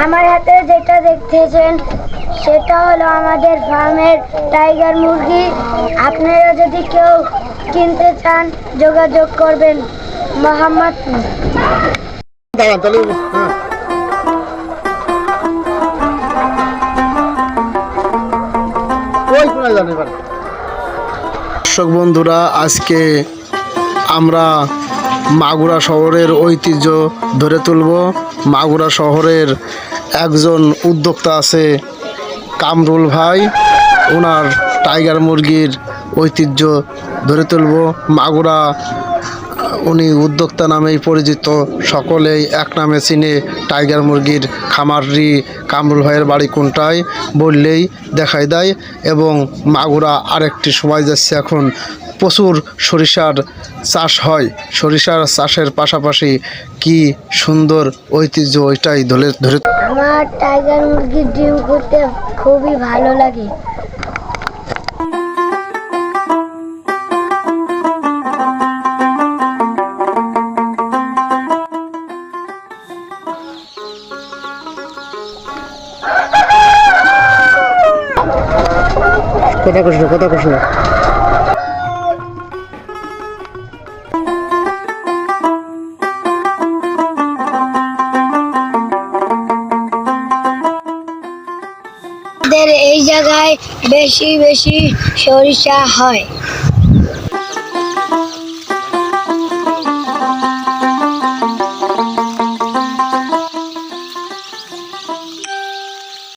আমার হাতে যেটা দেখতেছেন সেটা হলো আমাদের ফার্মের টাইগার মুরগি। আপনারা যদি কেউ কিনতে চান যোগাযোগ করবেন মোহাম্মদপুর। দর্শক বন্ধুরা, আজকে আমরা মাগুরা শহরের ঐতিহ্য ধরে তুলব। মাগুরা শহরের একজন উদ্যোক্তা আছে কামরুল ভাই, ওনার টাইগার মুরগির ঐতিহ্য ধরে তুলব। মাগুরা উনি উদ্যোক্তা নামেই পরিচিত, সকলেই এক নামে চিনে টাইগার মুরগির খামারি কামরুল ভাইয়ের বাড়ি কোনটায় বললেই দেখাই দেয়। এবং মাগুরা আরেকটি সময় যাচ্ছে, এখন প্রচুর সরিষার চাষ হয়। সরিষার চাষের পাশাপাশি কি সুন্দর ঐতিহ্য, ওইটাই ধরে আমার টাইগার মুরগির ডিম করতে খুবই ভালো লাগে। কথা কৃষ্ণ আমাদের এই জায়গায় বেশি বেশি সরিষা হয়।